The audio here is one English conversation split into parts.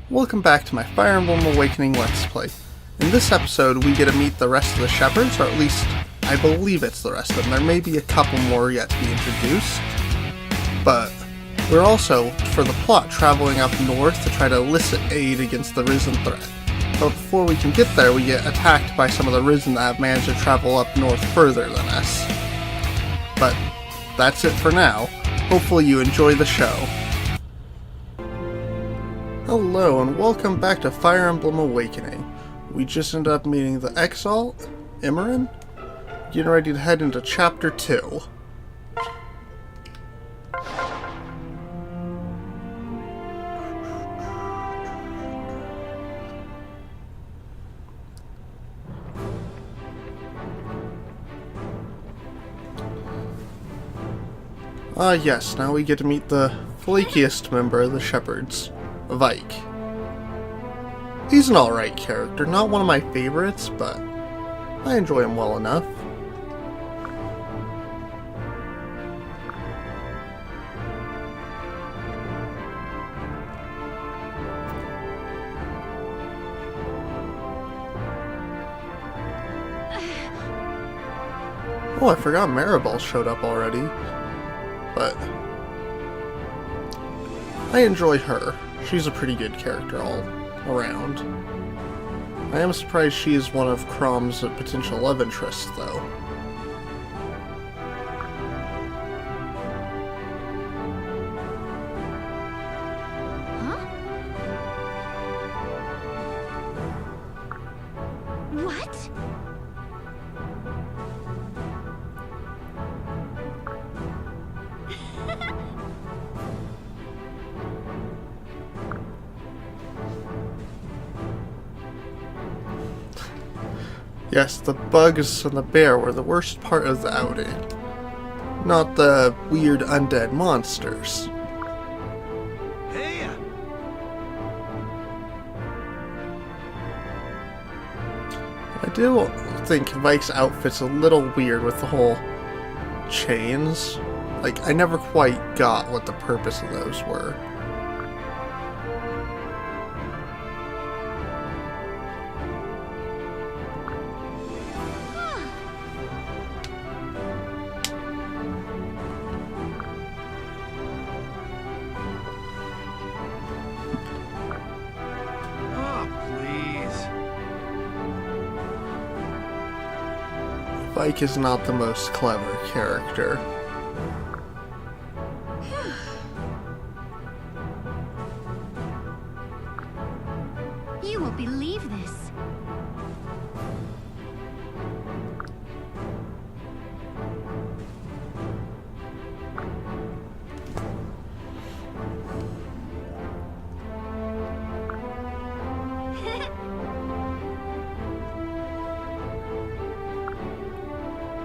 Welcome back to my Fire Emblem Awakening Let's Play. In this episode, we get to meet the rest of the Shepards, or at least, I believe it's the rest of them. There may be a couple more yet to be introduced, but we're also, for the plot, traveling up north to try to elicit aid against the Risen threat. But before we can get there, we get attacked by some of the Risen that have managed to travel up north further than us. But that's it for now. Hopefully you enjoy the show. Hello and welcome back to Fire Emblem Awakening. We just ended up meeting the Exalt, Emblem, getting ready to head into Chapter 2. Yes, now we get to meet the flakiest member of the Shepards, Vike. He's an alright character, not one of my favorites, but I enjoy him well enough. Oh, I forgot Maribel showed up already. But I enjoy her. She's a pretty good character all around. I am surprised she is one of Chrome's potential love interests, though. Huh? What? Yes, the bugs and the bear were the worst part of the outing. Not the weird undead monsters. Hey! I do think Vike's outfit's a little weird with the whole chains. Like, I never quite got what the purpose of those were. Oh, please. Vike is not the most clever character. You won't believe this.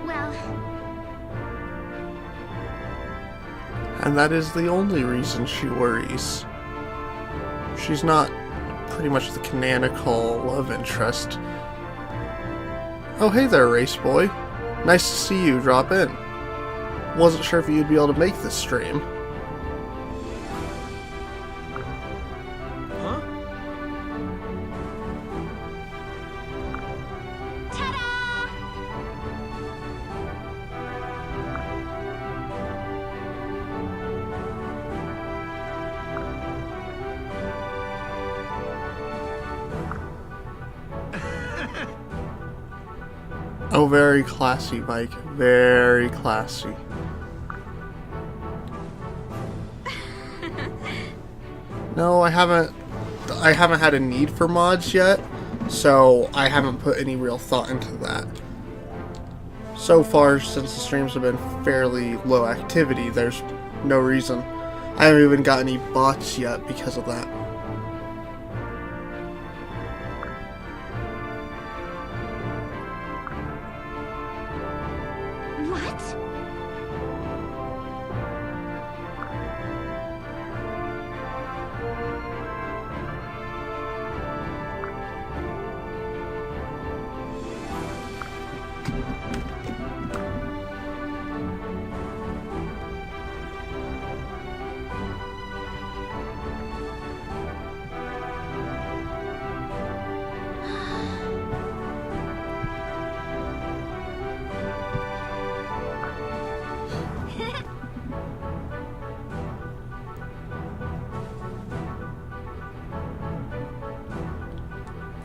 Well, And that is the only reason she worries. She's not pretty much the canonical love interest. Oh, hey there, race boy. Nice to see you drop in. Wasn't sure if you'd be able to make this stream. Huh? ta-da! Oh, very classy, Mike. Very classy. No, I haven't had a need for mods yet, so I haven't put any real thought into that. So far, since the streams have been fairly low activity, there's no reason. I haven't even got any bots yet because of that. What?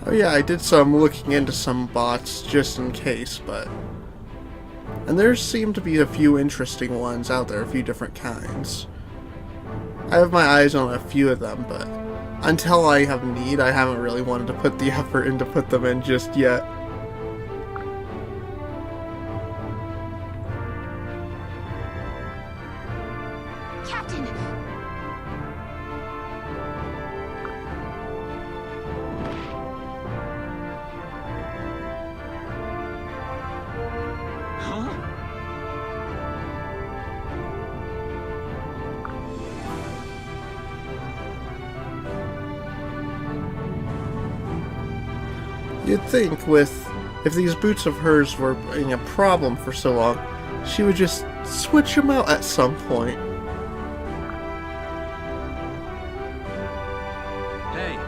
Oh yeah, I did some looking into some bots just in case, but... And there seem to be a few interesting ones out there, a few different kinds. I have my eyes on a few of them, but until I have need, I haven't really wanted to put the effort in to put them in just yet. Captain! Huh? You'd think if these boots of hers were being a problem for so long, she would just switch them out at some point. Hey.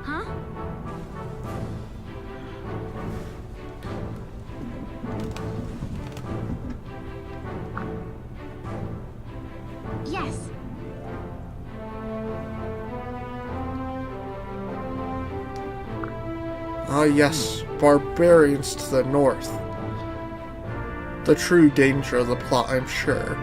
Huh? Yes. Ah yes, barbarians to the north. The true danger of the plot, I'm sure.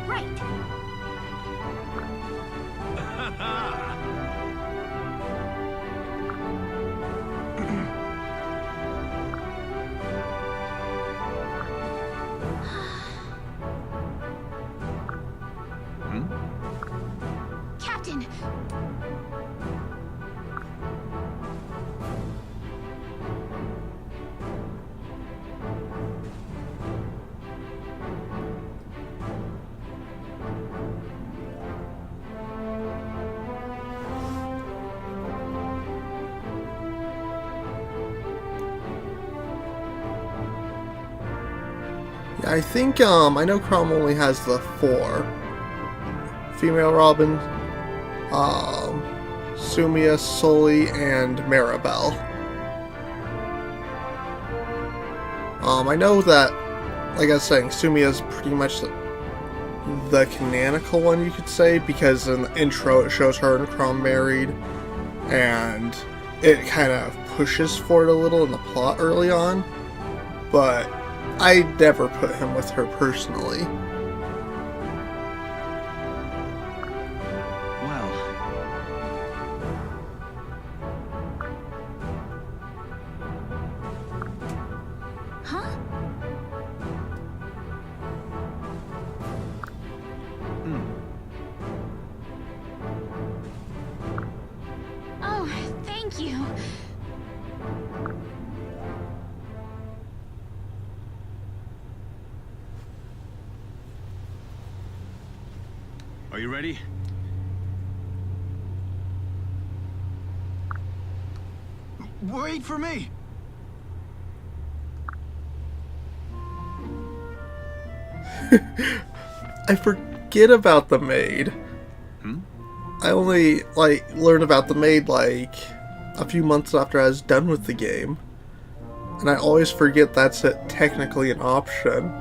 Right. Captain! Yeah, I think, I know Crom only has the 4. Female Robin, Sumia, Sully, and Maribel. I know that, like I was saying, Sumia's pretty much the canonical one, you could say, because in the intro it shows her and Crom married, and it kind of pushes for it a little in the plot early on, but I never put him with her personally. Well. Huh? Oh, thank you. Are you ready? Wait for me! I forget about the maid. Hmm? I only, learned about the maid, a few months after I was done with the game. And I always forget that's technically an option.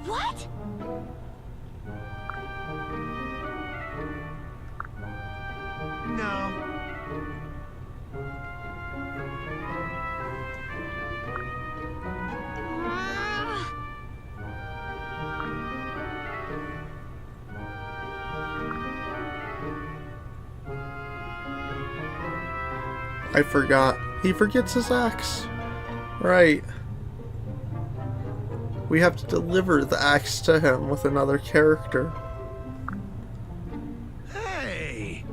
What? No. Ah. I forgot. He forgets his axe. Right. We have to deliver the axe to him with another character. Hey!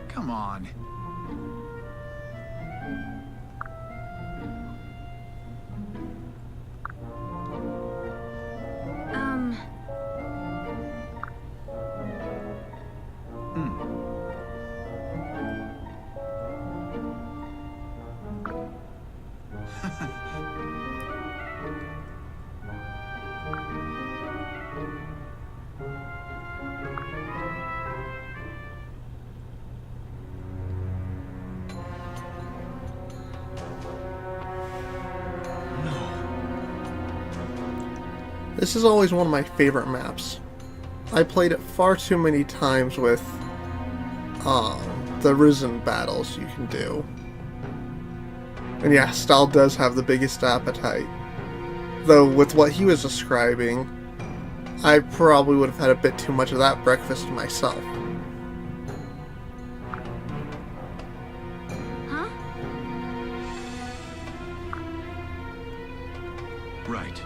Come on. This is always one of my favorite maps. I played it far too many times with the Risen battles you can do. And yeah, Stahl does have the biggest appetite. Though with what he was describing, I probably would have had a bit too much of that breakfast myself. Huh? Right.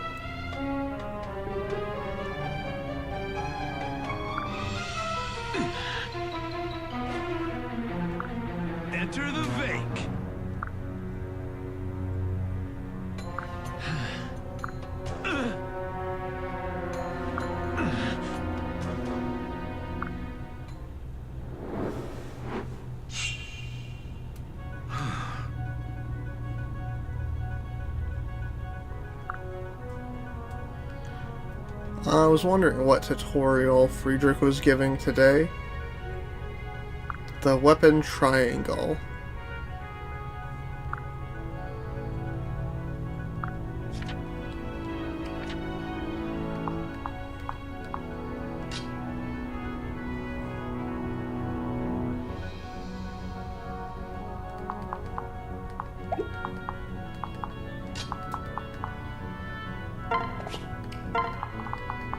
Enter the Vake. I was wondering what tutorial Friedrich was giving today. The weapon triangle.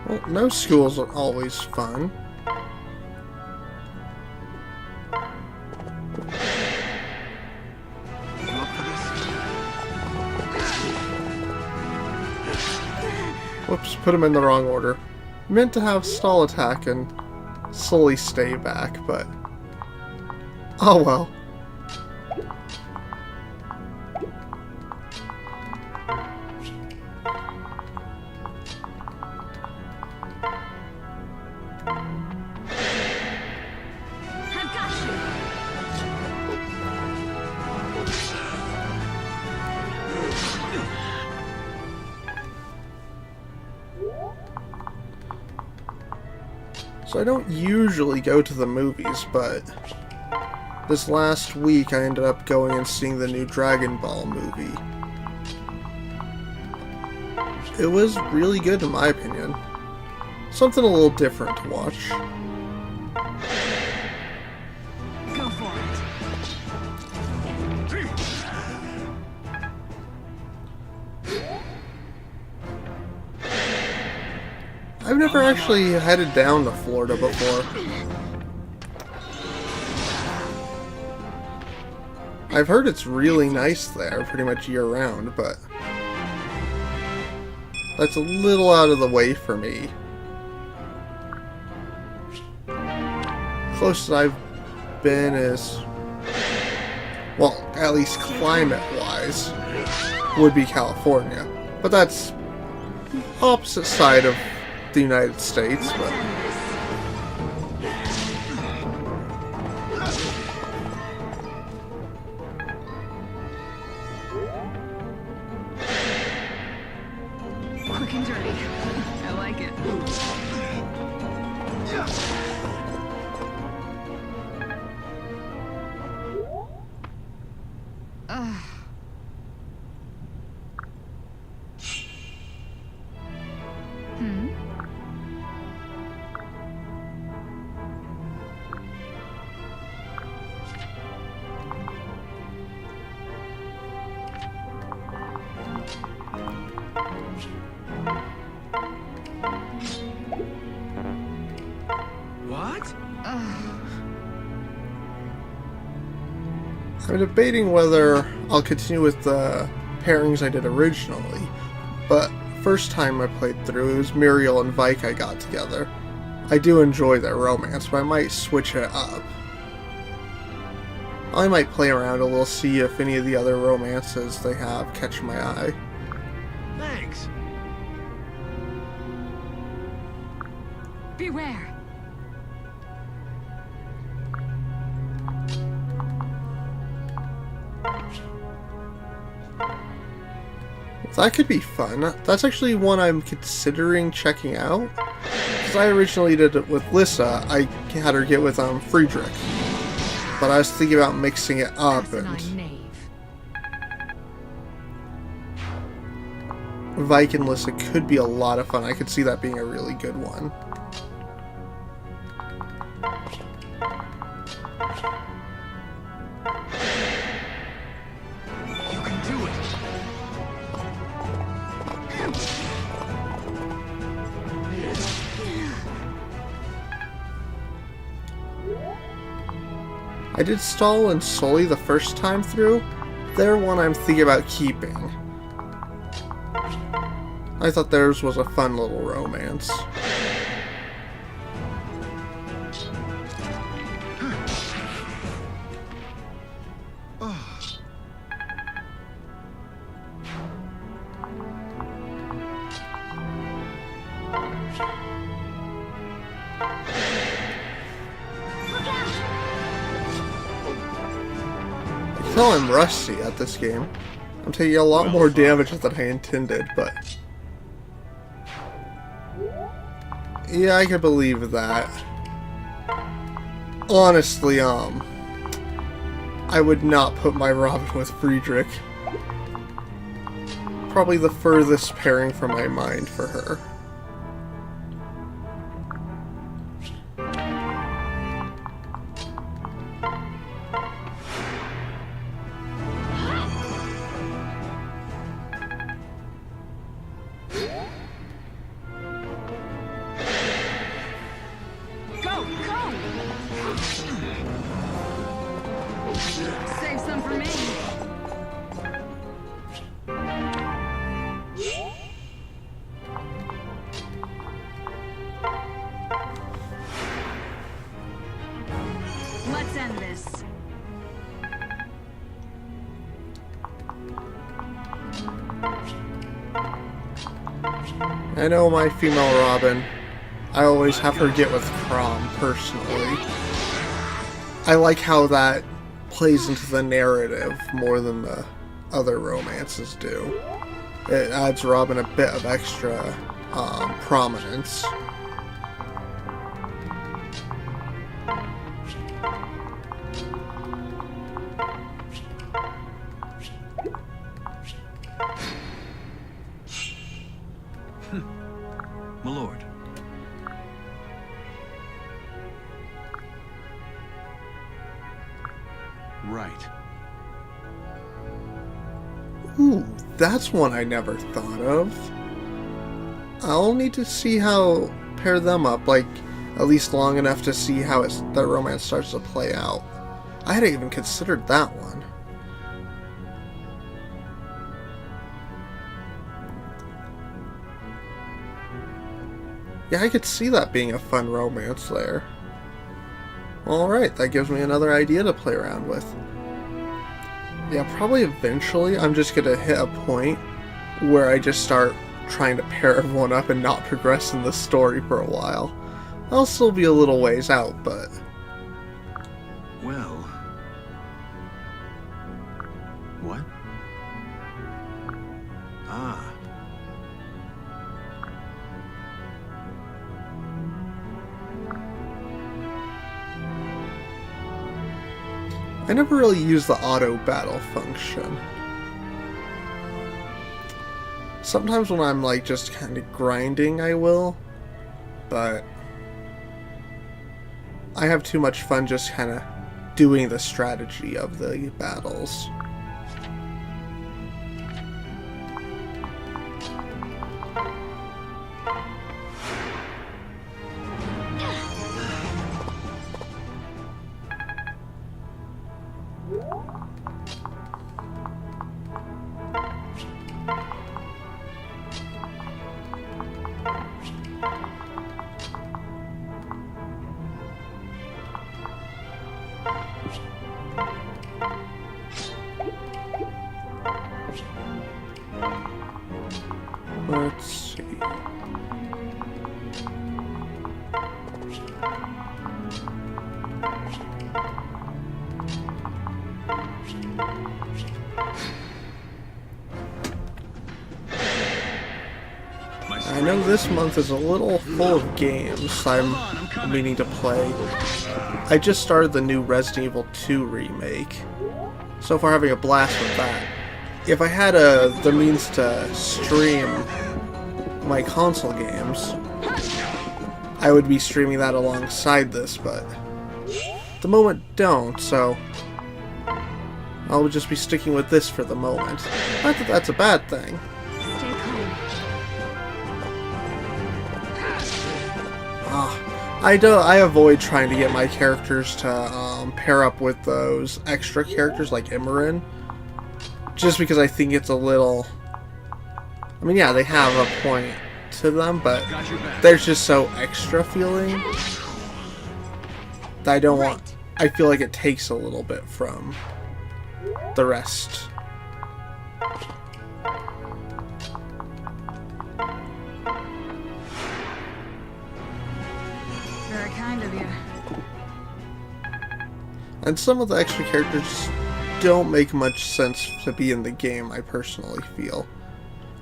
Well, no schools are always fun. Whoops, put him in the wrong order. Meant to have stall attack and slowly stay back, but... oh well. I've got you. So I don't usually go to the movies, but this last week I ended up going and seeing the new Dragon Ball movie. It was really good in my opinion. Something a little different to watch. Go for it. I've never actually headed down to Florida before. I've heard it's really nice there, pretty much year-round, but that's a little out of the way for me. Closest I've been is, well, at least climate-wise, would be California. But that's opposite side of the United States, but... Quick and dirty. I like it. What? I'm debating whether I'll continue with the pairings I did originally, but first time I played through, it was Muriel and Vike I got together. I do enjoy their romance, but I might switch it up. I might play around a little, see if any of the other romances they have catch my eye. Thanks. Beware. That could be fun. That's actually one I'm considering checking out. Because I originally did it with Lissa. I had her get with Friedrich. But I was thinking about mixing it up, and Vike and Lissa could be a lot of fun. I could see that being a really good one. You can do it. I did Stall and Sully the first time through. They're one I'm thinking about keeping. I thought theirs was a fun little romance. I feel I'm rusty at this game. I'm taking a lot more damage than I intended, but... yeah, I can believe that. Honestly, I would not put my Robin with Friedrich. Probably the furthest pairing from my mind for her. Save some for me. Let's end this. I know my female Robin. I always have her get with Crom, personally. I like how that plays into the narrative more than the other romances do. It adds Robin a bit of extra prominence. My lord. Right. Ooh, that's one I never thought of. I'll need to see how pair them up, like at least long enough to see how that romance starts to play out. I hadn't even considered that one. Yeah, I could see that being a fun romance there. Alright, that gives me another idea to play around with. Yeah, probably eventually I'm just gonna hit a point where I just start trying to pair everyone up and not progress in the story for a while. I'll still be a little ways out, but... well... what? Ah. I never really use the auto battle function. Sometimes when I'm like just kind of grinding, I will, but I have too much fun just kind of doing the strategy of the battles. Let's see. I know this month is a little full of games I'm meaning to play. I just started the new Resident Evil 2 remake. So far having a blast with that. If I had the means to stream my console games, I would be streaming that alongside this, but at the moment don't, so I'll just be sticking with this for the moment. Not that that's a bad thing. Stay calm. I avoid trying to get my characters to pair up with those extra characters like Emblem, just because I think it's a little... I mean, yeah, they have a point to them, but they're just so extra feeling that I don't want... I feel like it takes a little bit from the rest. Very kind of you. And some of the extra characters don't make much sense to be in the game, I personally feel.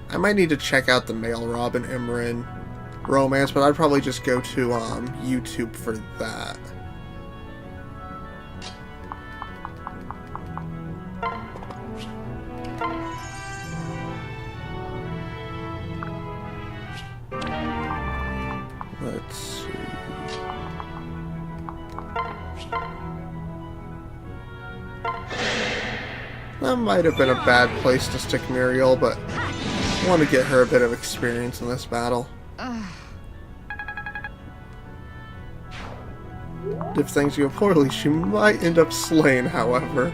I might need to check out the male Robin Emmeryn romance, but I'd probably just go to YouTube for that. Let's see. That might have been a bad place to stick Muriel, but I want to get her a bit of experience in this battle. If things go poorly, she might end up slain, however.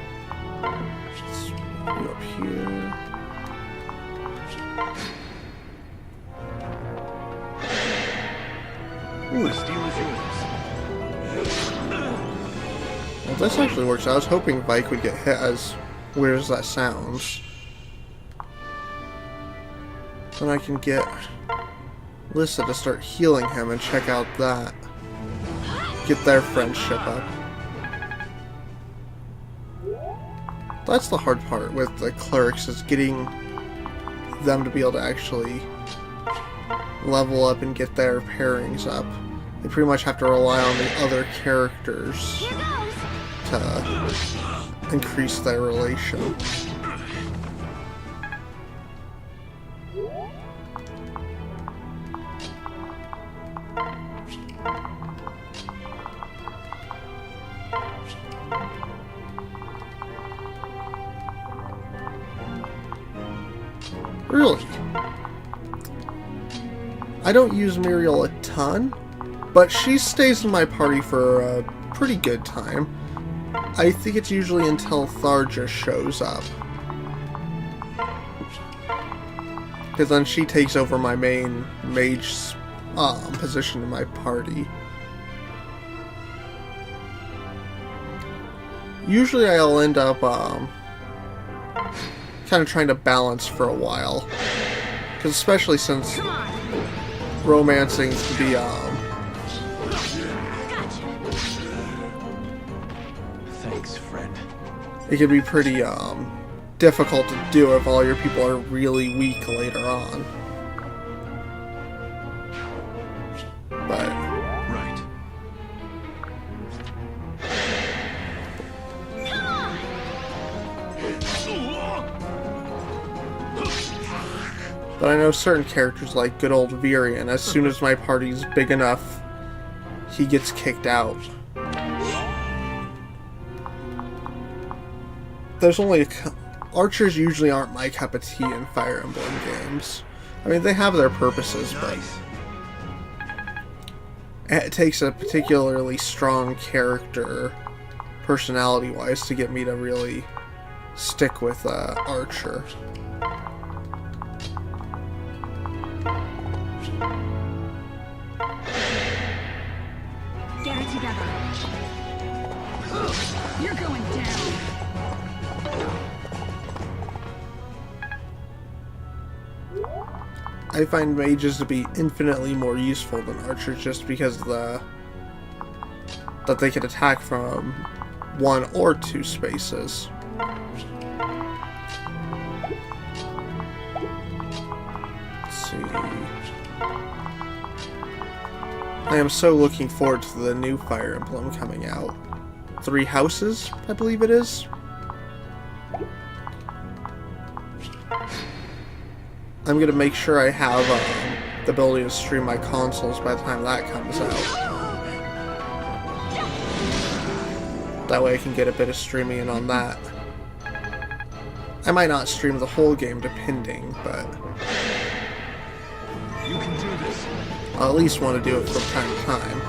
Let's go up here. Ooh. Well, this actually works. I was hoping Vike would get hit, as weird as that sounds. Then I can get Lissa to start healing him and check out that. Get their friendship up. That's the hard part with the clerics, is getting them to be able to actually level up and get their pairings up. They pretty much have to rely on the other characters to increase their relation. Really? I don't use Muriel a ton, but she stays in my party for a pretty good time. I think it's usually until Tharja shows up, because then she takes over my main mage position in my party. Usually I'll end up kind of trying to balance for a while, because especially since romancing can be Thanks, friend. it can be pretty difficult to do if all your people are really weak later on. But Right. But I know certain characters, like good old Virion, as soon as my party's big enough, he gets kicked out. There's only archers usually aren't my cup of tea in Fire Emblem games. I mean, they have their purposes, but it takes a particularly strong character, personality-wise, to get me to really stick with archer. Get it together. You're going down. I find mages to be infinitely more useful than archers just because that they can attack from 1 or 2 spaces. Let's see. I am so looking forward to the new Fire Emblem coming out. 3 Houses, I believe it is. I'm gonna make sure I have the ability to stream my consoles by the time that comes out. That way I can get a bit of streaming in on that. I might not stream the whole game depending, but You can do this. I'll at least want to do it from time to time.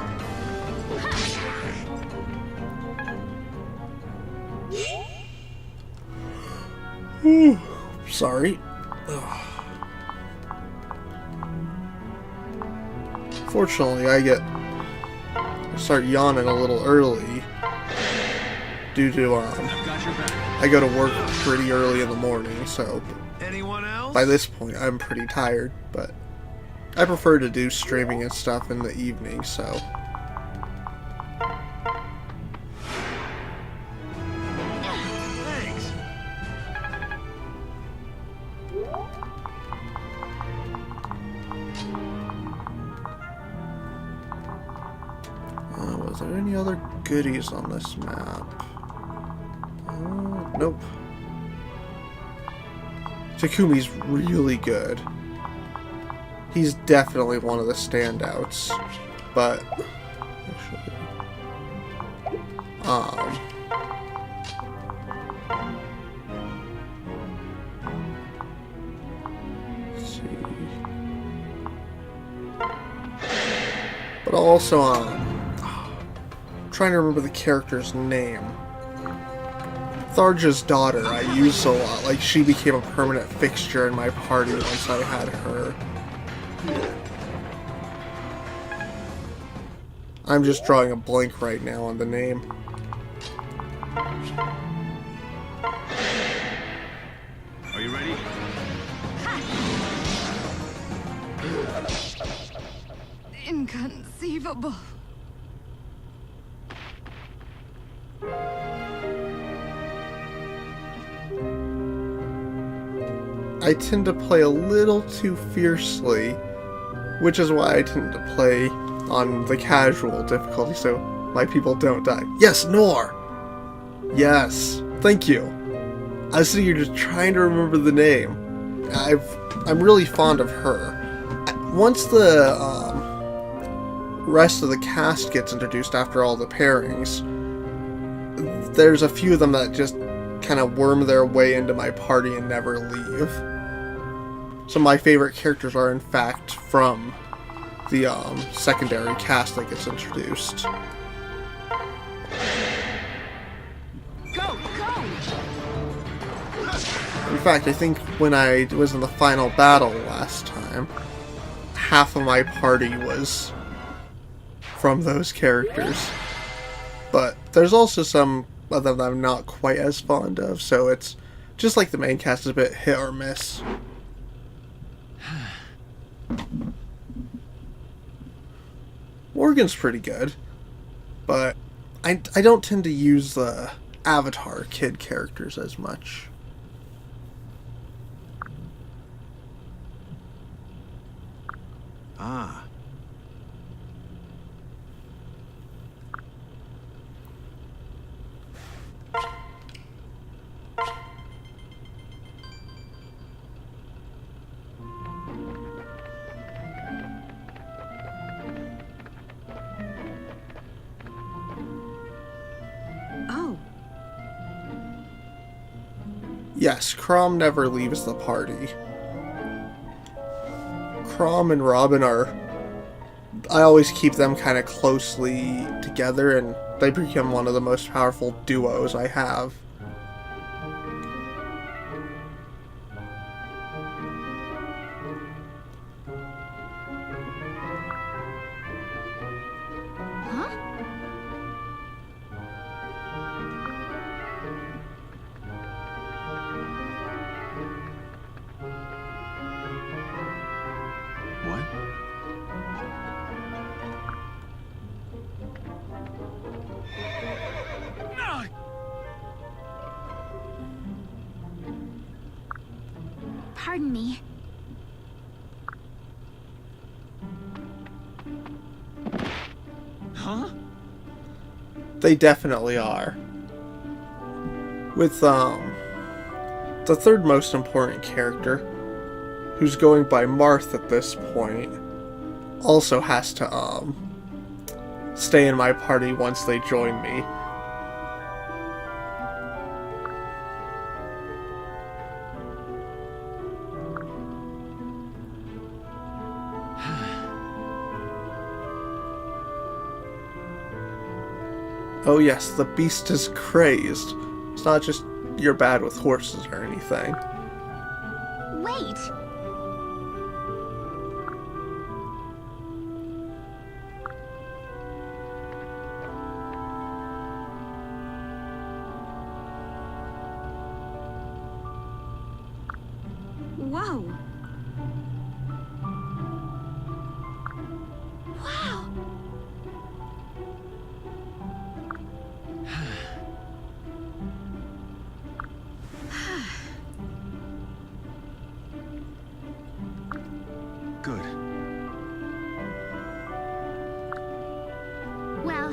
Whew. Sorry. Ugh. Fortunately, I start yawning a little early due to I've got your back. I go to work pretty early in the morning, so Anyone else? by this point I'm pretty tired, but I prefer to do streaming and stuff in the evening, so Thanks. was there any other goodies on this map? Nope. Takumi's really good. He's definitely one of the standouts, but actually, let's see. But also, trying to remember the character's name. Tharja's daughter I use a lot. Like, she became a permanent fixture in my party once I had her. I'm just drawing a blank right now on the name. Are you ready? Inconceivable. I tend to play a little too fiercely, which is why I tend to play on the casual difficulty so my people don't die. Yes, Nor! Yes, thank you. I was sitting here just trying to remember the name. I'm really fond of her. Once the rest of the cast gets introduced after all the pairings, there's a few of them that just kind of worm their way into my party and never leave. So my favorite characters are in fact from the secondary cast that gets introduced. Go, go! In fact, I think when I was in the final battle last time, half of my party was from those characters. But there's also some of them that I'm not quite as fond of, so it's just like the main cast is a bit hit or miss. Morgan's pretty good, but I don't tend to use the Avatar kid characters as much. Ah. Oh, Yes, Crom never leaves the party. Crom and Robin I always keep them kind of closely together, and they become one of the most powerful duos I have. huh? Pardon me. Huh? They definitely are. With, the third most important character, who's going by Marth at this point, also has to, stay in my party once they join me. Oh yes, the beast is crazed. It's not just you're bad with horses or anything. Wait! Whoa! Wow! Good. Well,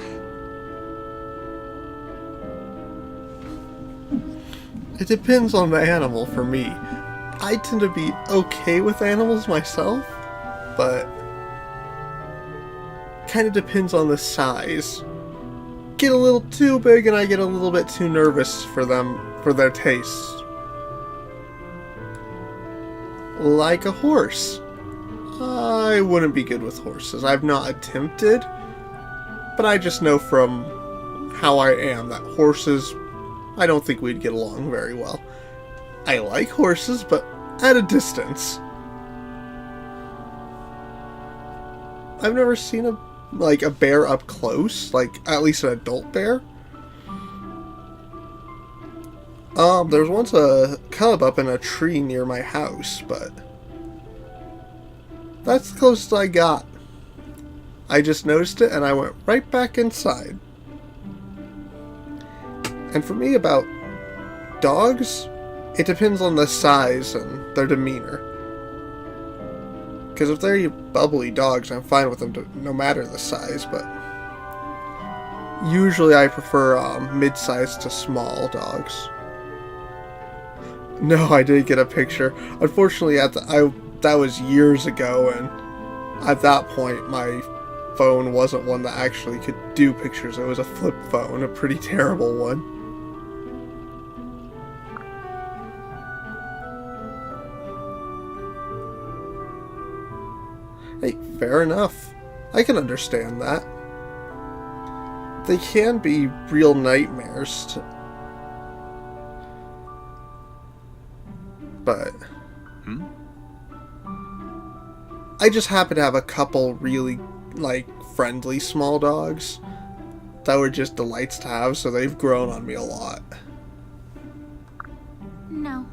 It depends on the animal for me. I tend to be okay with animals myself, but kind of depends on the size. Get a little too big and I get a little bit too nervous for them, for their tastes. Like a horse. I wouldn't be good with horses. I've not attempted, but I just know from how I am that horses, I don't think we'd get along very well. I like horses, but at a distance. I've never seen a bear up close, like at least an adult bear. There was once a cub up in a tree near my house, but that's the closest I got. I just noticed it and I went right back inside. And for me, about dogs, it depends on the size and their demeanor. Because if they're bubbly dogs, I'm fine with them no matter the size, but usually I prefer mid-sized to small dogs. No, I did get a picture. Unfortunately, that was years ago, and at that point, my phone wasn't one that actually could do pictures. It was a flip phone, a pretty terrible one. Hey, fair enough. I can understand that. They can be real nightmares, but I just happen to have a couple really, friendly small dogs that were just delights to have, so they've grown on me a lot. no.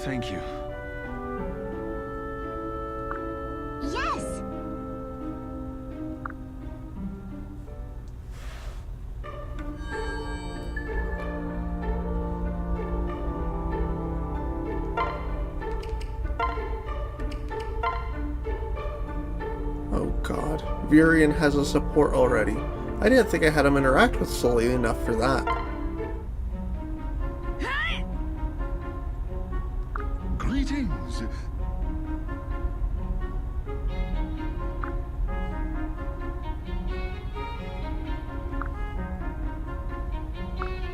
Thank you. Yes! Oh god. Virion has a support already. I didn't think I had him interact with Sully enough for that. Greetings.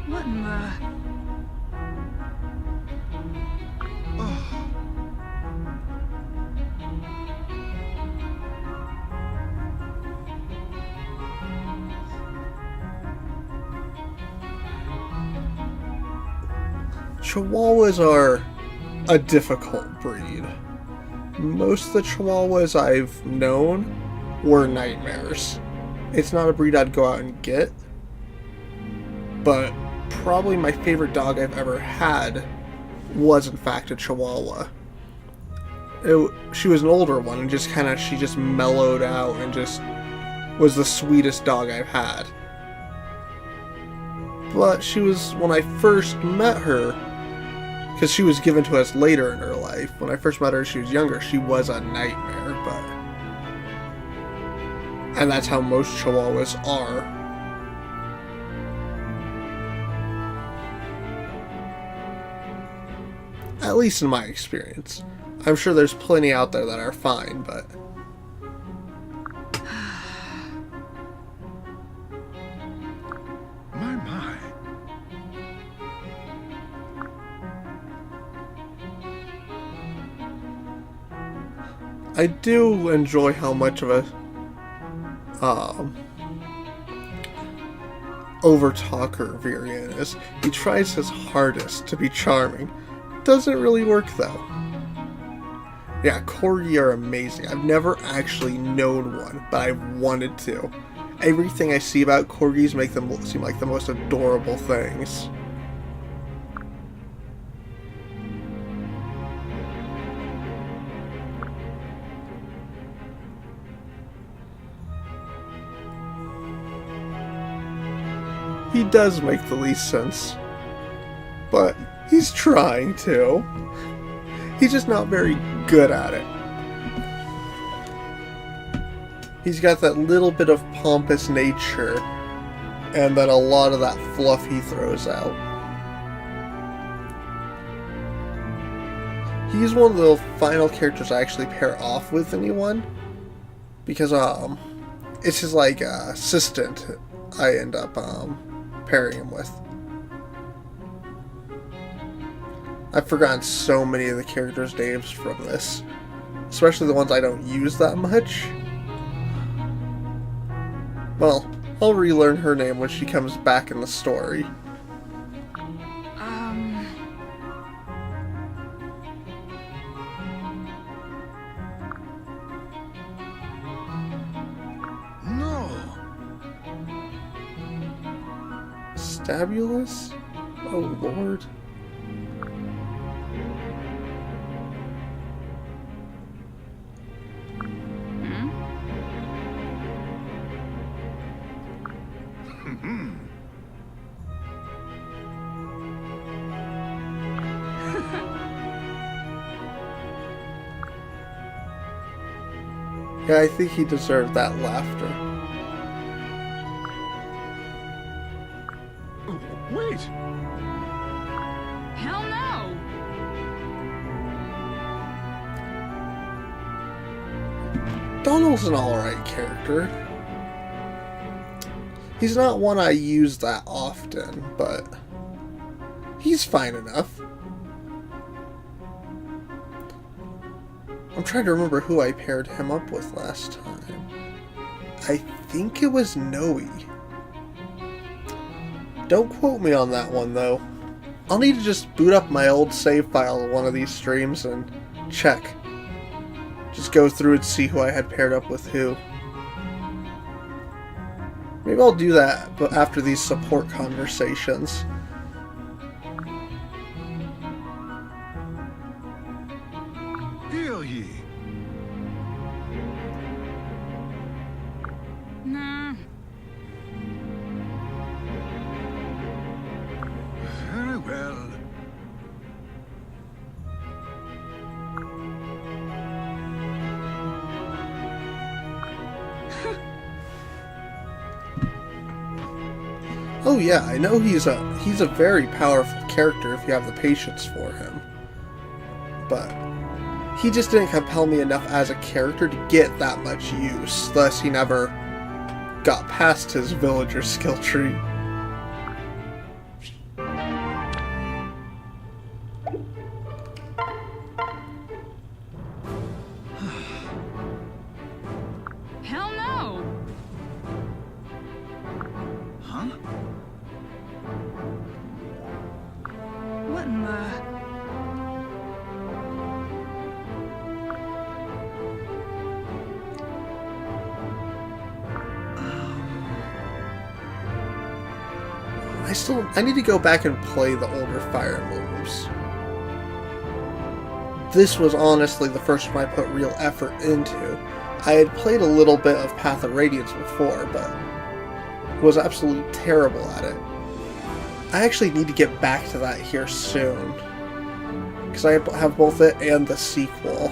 What in the... Chihuahuas are a difficult breed. Most of the Chihuahuas I've known were nightmares. It's not a breed I'd go out and get, but probably my favorite dog I've ever had was in fact a Chihuahua. She was an older one and she just mellowed out and just was the sweetest dog I've had. But she was, when I first met her, because she was given to us later in her life. When I first met her, she was younger. She was a nightmare, but... And that's how most Chihuahuas are. At least in my experience. I'm sure there's plenty out there that are fine, but... My. I do enjoy how much of a over-talker Virian is. He tries his hardest to be charming. Doesn't really work though. Yeah, Corgi are amazing. I've never actually known one, but I've wanted to. Everything I see about Corgis make them seem like the most adorable things. He does make the least sense. But he's trying to. He's just not very good at it. He's got that little bit of pompous nature, and then a lot of that fluff he throws out. He's one of the final characters I actually pair off with anyone, because it's his like assistant I end up pairing him with. I've forgotten so many of the characters' names from this, especially the ones I don't use that much. Well, I'll relearn her name when she comes back in the story. No. Stabulous? Oh lord. Yeah, I think he deserved that laughter. Wait. Hell no! Donald's an alright character. He's not one I use that often, but he's fine enough. I'm trying to remember who I paired him up with last time. I think it was Noe. Don't quote me on that one, though. I'll need to just boot up my old save file of one of these streams and check. Just go through and see who I had paired up with who. Maybe I'll do that but after these support conversations. Heal ye. Nah. Very well. Oh yeah, I know he's a very powerful character if you have the patience for him. But he just didn't compel me enough as a character to get that much use, thus he never got past his villager skill tree. Hell no! Huh? What in the... I need to go back and play the older Fire Emblems. This was honestly the first one I put real effort into. I had played a little bit of Path of Radiance before, but was absolutely terrible at it. I actually need to get back to that here soon. Because I have both it and the sequel.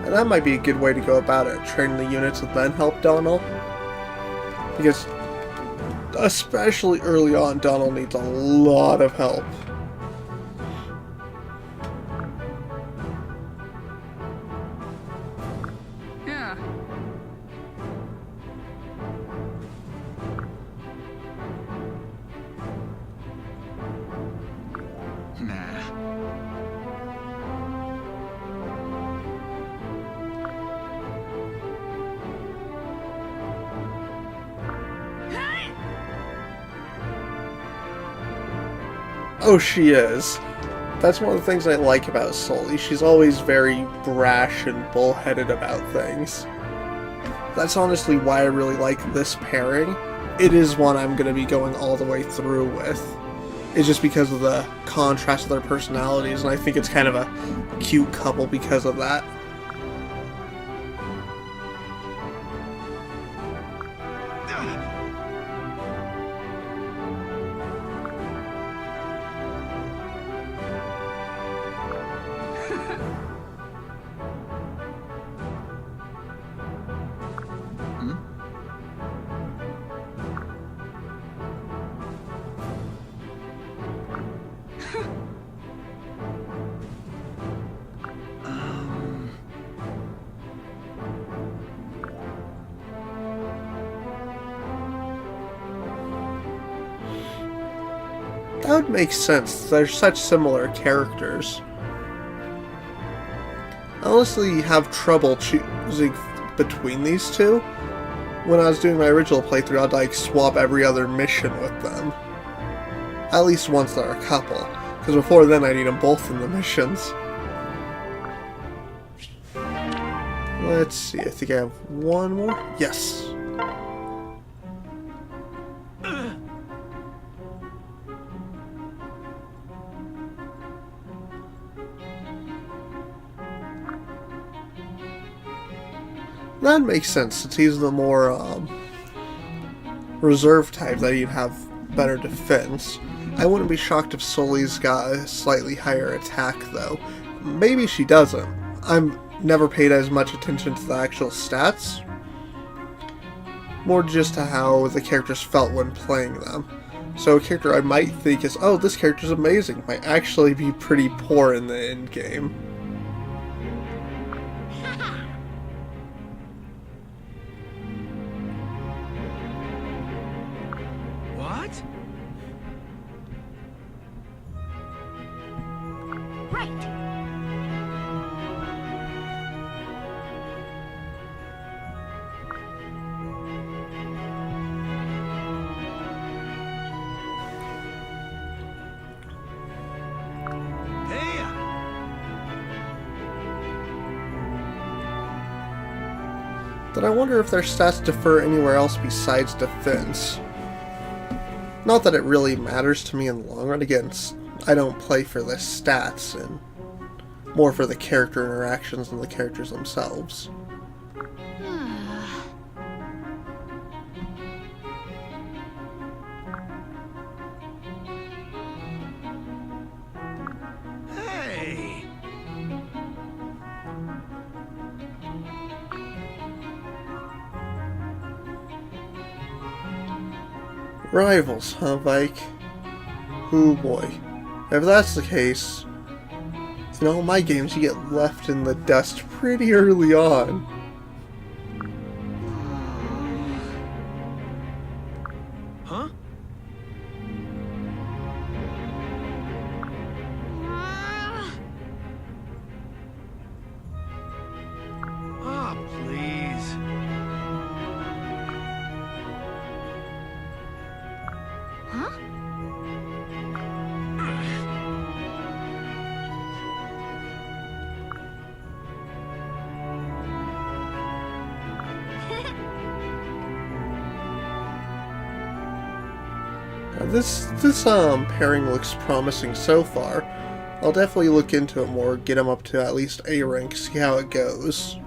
And that might be a good way to go about it. Train the units and then help Donald. Because, especially early on, Donald needs a lot of help. Yeah. Nah. Oh, she is. That's one of the things I like about Sully. She's always very brash and bullheaded about things. That's honestly why I really like this pairing. It is one I'm going to be going all the way through with. It's just because of the contrast of their personalities, and I think it's kind of a cute couple because of that. That would make sense. They're such similar characters. I honestly have trouble choosing between these two. When I was doing my original playthrough, I'd like swap every other mission with them. At least once they're a couple. Because before then I need them both in the missions. Let's see, I think I have one more. Yes. That makes sense, since he's the more reserve type, that he'd have better defense. I wouldn't be shocked if Sully's got a slightly higher attack, though. Maybe she doesn't. I've never paid as much attention to the actual stats. More just to how the characters felt when playing them. So a character I might think is, oh, this character's amazing, might actually be pretty poor in the end game. What? Right. Hey! Then I wonder if their stats differ anywhere else besides defense. Not that it really matters to me in the long run. Again, I don't play for the stats, and more for the character interactions and the characters themselves. Hey! Rivals, huh, Vike? Oh boy. If that's the case, in all my games you get left in the dust pretty early on. Huh? Oh, please. Huh? This pairing looks promising so far. I'll definitely look into it more, get him up to at least A rank, see how it goes.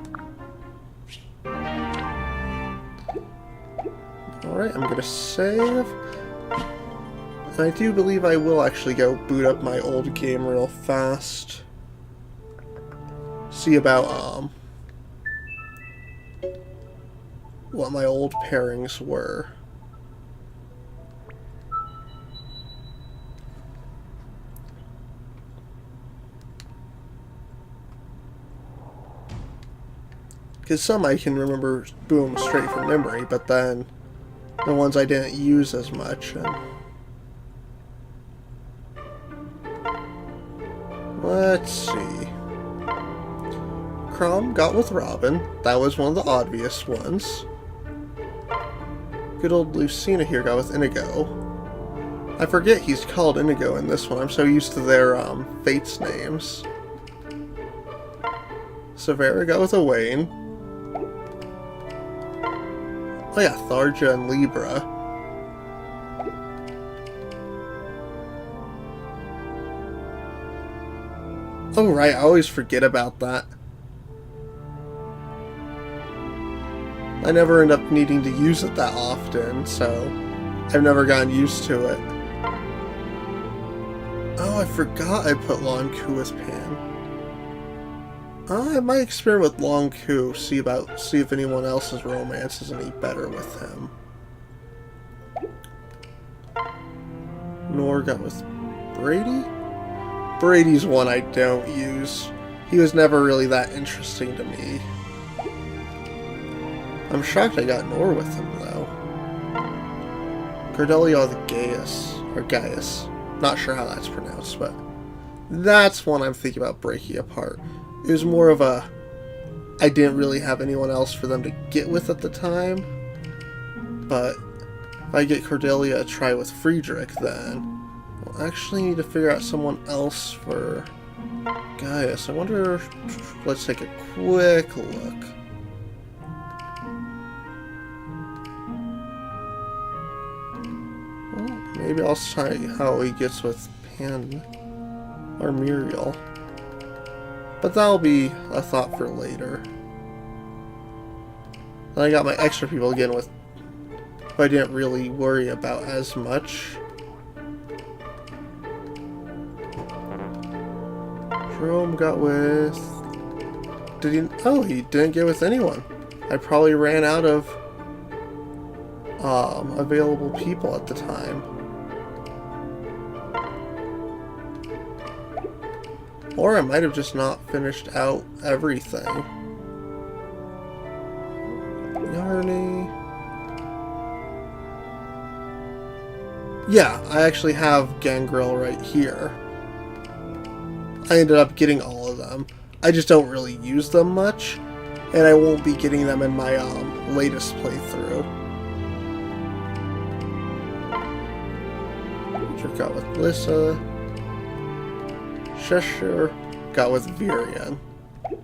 Alright, I'm gonna save. And I do believe I will actually go boot up my old game real fast. See about, what my old pairings were. Because some I can remember, boom, straight from memory, but then the ones I didn't use as much. And let's see. Crom got with Robin. That was one of the obvious ones. Good old Lucina here got with Inigo. I forget he's called Inigo in this one. I'm so used to their Fates names. Severa got with Owain. Oh yeah, Tharja and Libra. Oh right, I always forget about that. I never end up needing to use it that often, so I've never gotten used to it. Oh, I forgot I put Long Ku with Pan. I might experiment with Long Ku, see if anyone else's romance is any better with him. Nor got with Brady? Brady's one I don't use. He was never really that interesting to me. I'm shocked I got Nor with him, though. Cordelia the Gaius. Not sure how that's pronounced, but that's one I'm thinking about breaking apart. It was more of a, I didn't really have anyone else for them to get with at the time, but if I get Cordelia a try with Friedrich, then I'll actually need to figure out someone else for Gaius. I wonder, let's take a quick look. Well, maybe I'll try how he gets with Pan or Muriel. But that'll be a thought for later. Then I got my extra people again with who I didn't really worry about as much. Jerome got with... Did he... Oh, he didn't get with anyone. I probably ran out of available people at the time. Or I might have just not finished out everything. Yarny. Yeah, I actually have Gangrel right here. I ended up getting all of them. I just don't really use them much, and I won't be getting them in my latest playthrough. Which got with Lissa. Cheshire got with Virion.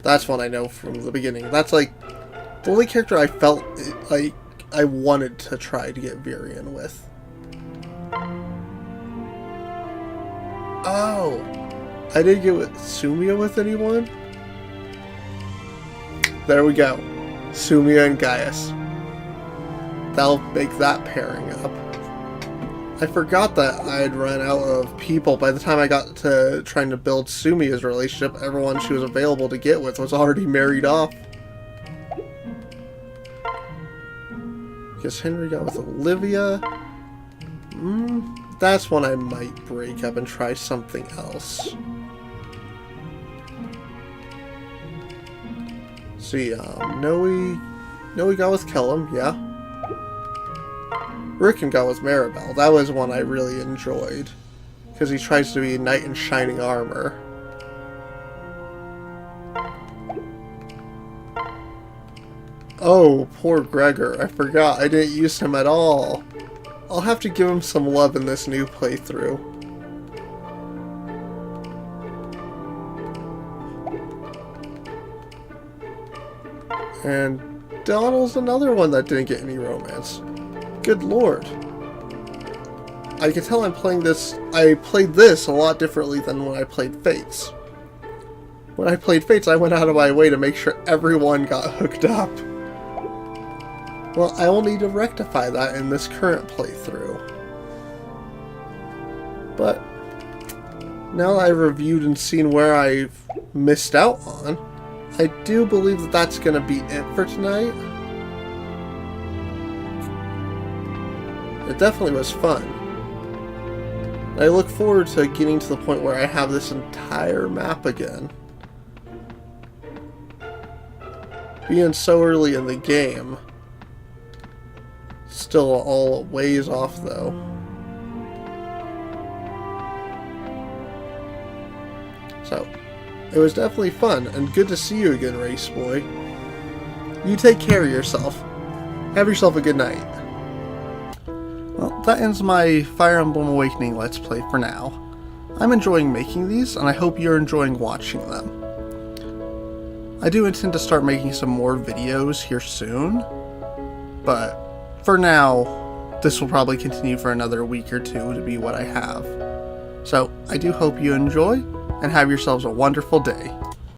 That's one I know from the beginning. That's like the only character I felt like I wanted to try to get Virion with. Oh, I didn't get with Sumia with anyone? There we go. Sumia and Gaius. That'll make that pairing up. I forgot that I had run out of people. By the time I got to trying to build Sumia's relationship, everyone she was available to get with was already married off. Guess Henry got with Olivia. That's one I might break up and try something else. See, Noe got with Kellum, yeah. Rickon got with Maribel. That was one I really enjoyed, because he tries to be a knight in shining armor. Oh, poor Gregor. I forgot. I didn't use him at all. I'll have to give him some love in this new playthrough. And Donald's another one that didn't get any romance. Good lord. I can tell I'm playing this... I played this a lot differently than when I played Fates. When I played Fates, I went out of my way to make sure everyone got hooked up. Well, I will need to rectify that in this current playthrough. But now that I've reviewed and seen where I've missed out on, I do believe that that's going to be it for tonight. It definitely was fun. I look forward to getting to the point where I have this entire map again. Being so early in the game. Still all a ways off though. So, it was definitely fun and good to see you again, Race Boy. You take care of yourself. Have yourself a good night. Well, that ends my Fire Emblem Awakening Let's Play for now. I'm enjoying making these, and I hope you're enjoying watching them. I do intend to start making some more videos here soon, but for now, this will probably continue for another week or two to be what I have. So, I do hope you enjoy, and have yourselves a wonderful day.